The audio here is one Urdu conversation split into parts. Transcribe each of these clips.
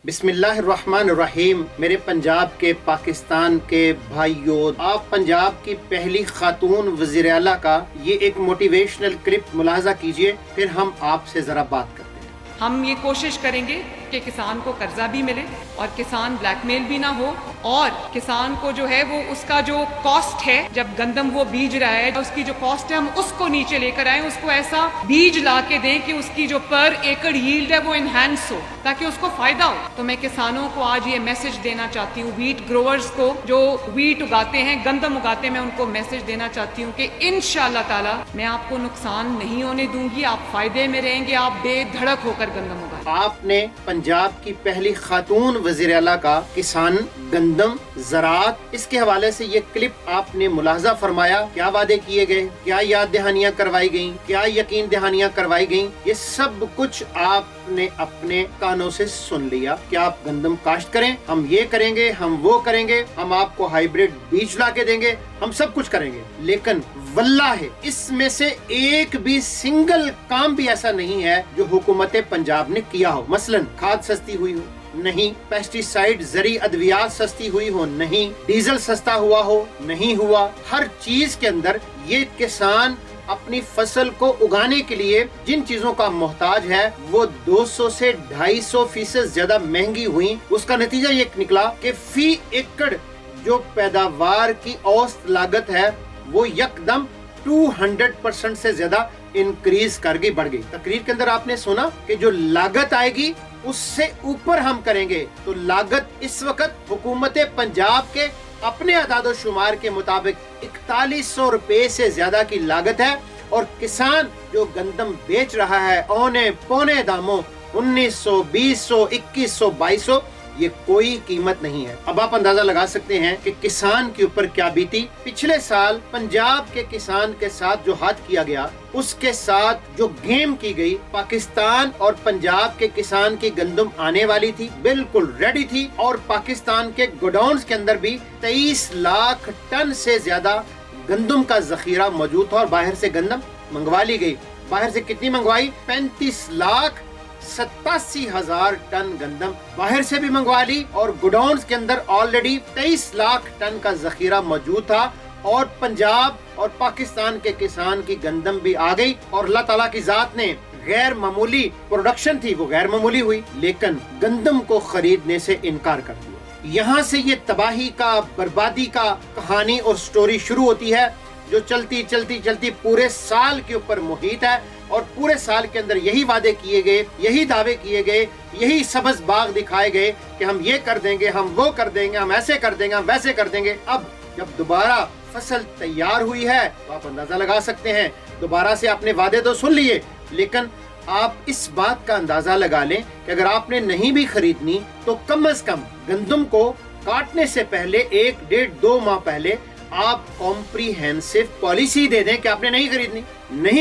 بسم اللہ الرحمن الرحیم۔ میرے پنجاب کے، پاکستان کے بھائیوں، آپ پنجاب کی پہلی خاتون وزیر اعلیٰ کا یہ ایک موٹیویشنل کلپ ملاحظہ کیجئے، پھر ہم آپ سے ذرا بات کرتے ہیں۔ ہم یہ کوشش کریں گے کہ کسان کو قرضہ بھی ملے اور کسان بلیک میل بھی نہ ہو، اور کسان کو جو ہے وہ اس کا جو کاسٹ ہے، جب گندم وہ بیج رہا ہے اس کی جو کاسٹ ہے ہم اس کو نیچے لے کر آئیں، اس کو ایسا بیج لا کے دیں کہ اس کی جو پر ایکڑ ییلڈ ہے وہ انہینس ہو تاکہ اس کو فائدہ ہو۔ تو میں کسانوں کو آج یہ میسج دینا چاہتی ہوں، ویٹ گروورز کو جو ویٹ اگاتے ہیں، گندم اگاتے ہیں، میں ان کو میسج دینا چاہتی ہوں کہ انشاءاللہ تعالی میں آپ کو نقصان نہیں ہونے دوں گی، آپ فائدے میں رہیں گے، آپ بے دھڑک ہو کر گندم اگائیں۔ آپ نے پنجاب کی پہلی خاتون وزیر اعلیٰ کا کسان، گندم، زراعت، اس کے حوالے سے یہ کلپ آپ نے ملاحظہ فرمایا، کیا وعدے کیے گئے، کیا یاد دہانیاں کروائی گئیں، کیا یقین دہانیاں کروائی گئیں، یہ سب کچھ آپ نے اپنے کانوں سے سن لیا کہ آپ گندم کاشت کریں، ہم یہ کریں گے، ہم وہ کریں گے، ہم آپ کو ہائیبریڈ بیج لا کے دیں گے، ہم سب کچھ کریں گے، لیکن واللہ ہے اس میں سے ایک بھی سنگل کام بھی ایسا نہیں ہے جو حکومت پنجاب نے کیا ہو۔ مثلا کھاد سستی ہوئی ہو، نہیں، پیسٹی سائیڈ زرعی ادویات سستی ہوئی ہو، نہیں، ڈیزل سستا ہوا ہو، نہیں ہوا۔ ہر چیز کے اندر یہ کسان اپنی فصل کو اگانے کے لیے جن چیزوں کا محتاج ہے وہ 200 سے 250% زیادہ مہنگی ہوئی۔ اس کا نتیجہ یہ نکلا کہ فی ایکڑ جو پیداوار کی اوسط لاگت ہے وہ یکدم 200% سے زیادہ انکریز کر گئی، بڑھ گئی۔ تقریر کے اندر آپ نے سنا کہ جو لاگت آئے گی اس سے اوپر ہم کریں گے، تو لاگت اس وقت حکومت پنجاب کے اپنے اعداد و شمار کے مطابق 4100 روپے سے زیادہ کی لاگت ہے، اور کسان جو گندم بیچ رہا ہے اونے پونے داموں 1900، 2000، 2100، 2200، یہ کوئی قیمت نہیں ہے۔ اب آپ اندازہ لگا سکتے ہیں کہ کسان کے اوپر کیا بیتی۔ پچھلے سال پنجاب کے کسان کے ساتھ جو حد کیا گیا، اس کے ساتھ جو گیم کی گئی، پاکستان اور پنجاب کے کسان کی گندم آنے والی تھی، بالکل ریڈی تھی، اور پاکستان کے گوڈاؤنز کے اندر بھی 23 لاکھ ٹن سے زیادہ گندم کا ذخیرہ موجود تھا، اور باہر سے گندم منگوا لی گئی۔ باہر سے کتنی منگوائی؟ 35,87,000 ٹن گندم باہر سے بھی منگوا لی، اور گوڈاؤنز کے اندر آلریڈی 23 لاکھ ٹن کا ذخیرہ موجود تھا، اور پنجاب اور پاکستان کے کسان کی گندم بھی آ گئی، اور اللہ تعالیٰ کی ذات نے غیر معمولی پروڈکشن تھی، وہ غیر معمولی ہوئی، لیکن گندم کو خریدنے سے انکار کر دیا۔ یہاں سے یہ تباہی کا، بربادی کا کہانی اور سٹوری شروع ہوتی ہے، جو چلتی چلتی چلتی پورے سال کے اوپر محیط ہے، اور پورے سال کے اندر یہی وعدے کیے گئے، یہی دعوے کیے گئے، یہی سبز باغ دکھائے گئے کہ ہم یہ کر دیں گے، ہم وہ کر دیں گے، ہم ایسے کر دیں گے، ہم ویسے کر دیں گے۔ اب جب دوبارہ فصل تیار ہوئی ہے تو آپ اندازہ لگا سکتے ہیں، دوبارہ سے آپ نے وعدے تو سن لیے، لیکن آپ اس بات کا اندازہ لگا لیں کہ اگر آپ نے نہیں بھی خریدنی تو کم از کم گندم کو کاٹنے سے پہلے 1، 1.5، 2 ماہ پہلے آپ کمپریہنسو پالیسی دے دیں کہ آپ نے نہیں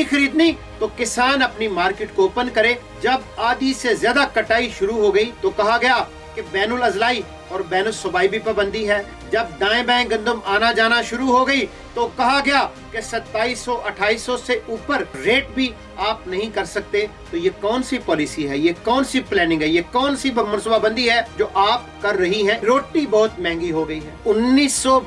خریدنی تو کسان اپنی مارکیٹ کو اوپن کرے۔ جب آدھی سے زیادہ کٹائی شروع ہو گئی تو کہا گیا کہ بین الاضلاعی اور بین الصوبائی بھی پابندی ہے۔ جب دائیں بائیں گندم آنا جانا شروع ہو گئی تو کہا گیا کہ 2700، 2800 سے اوپر ریٹ بھی آپ نہیں کر سکتے۔ تو یہ کون سی پالیسی ہے، یہ کون سی پلاننگ ہے، یہ کون سی منصوبہ بندی ہے جو آپ کر رہی ہیں؟ روٹی بہت مہنگی ہو گئی ہے۔ 2100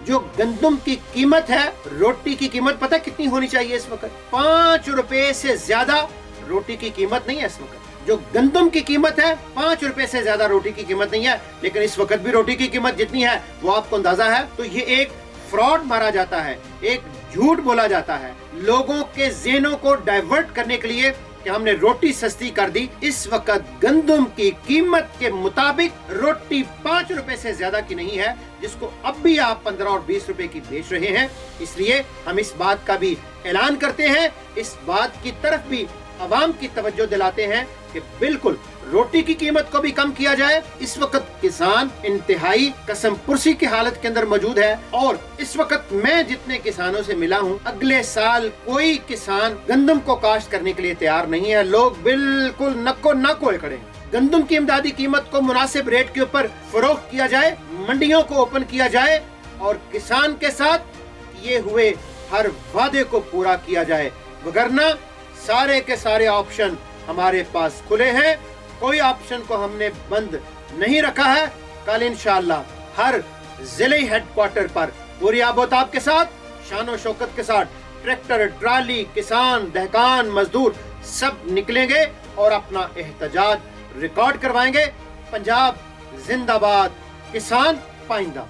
جو گندم کی قیمت ہے، روٹی کی قیمت پتہ کتنی ہونی چاہیے اس وقت؟ 5 روپے سے زیادہ روٹی کی قیمت نہیں ہے اس وقت۔ جو گندم کی قیمت ہے 5 روپے سے زیادہ روٹی کی قیمت نہیں ہے، لیکن اس وقت بھی روٹی کی قیمت جتنی ہے وہ آپ کو اندازہ ہے۔ تو یہ ایک فراڈ مارا جاتا ہے، ایک جھوٹ بولا جاتا ہے لوگوں کے ذہنوں کو ڈائیورٹ کرنے کے لیے کہ ہم نے روٹی سستی کر دی۔ اس وقت گندم کی قیمت کے مطابق روٹی 5 روپے سے زیادہ کی نہیں ہے، جس کو اب بھی آپ 15 اور 20 روپے کی بیچ رہے ہیں۔ اس لیے ہم اس بات کا بھی اعلان کرتے ہیں، اس بات کی طرف بھی عوام کی توجہ دلاتے ہیں کہ بالکل روٹی کی قیمت کو بھی کم کیا جائے۔ اس وقت کسان انتہائی قسم پرسی کی حالت کے اندر موجود ہے، اور اس وقت میں جتنے کسانوں سے ملا ہوں، اگلے سال کوئی کسان گندم کو کاشت کرنے کے لیے تیار نہیں ہے۔ لوگ بالکل نکو ناکوئے کھڑے ہیں۔ گندم کی امدادی قیمت کو مناسب ریٹ کے اوپر فروخت کیا جائے، منڈیوں کو اوپن کیا جائے، اور کسان کے ساتھ یہ ہوئے ہر وعدے کو پورا کیا جائے، وگرنہ سارے کے سارے آپشن ہمارے پاس کھلے ہیں۔ کوئی آپشن کو ہم نے بند نہیں رکھا ہے. کل انشاءاللہ ہر ضلعی ہیڈ کوارٹر پر پوری آب و تاب کے ساتھ، شان و شوکت کے ساتھ ٹریکٹر، ٹرالی، کسان، دہقان، مزدور سب نکلیں گے اور اپنا احتجاج ریکارڈ کروائیں گے. پنجاب زندہ باد، کسان پائندہ.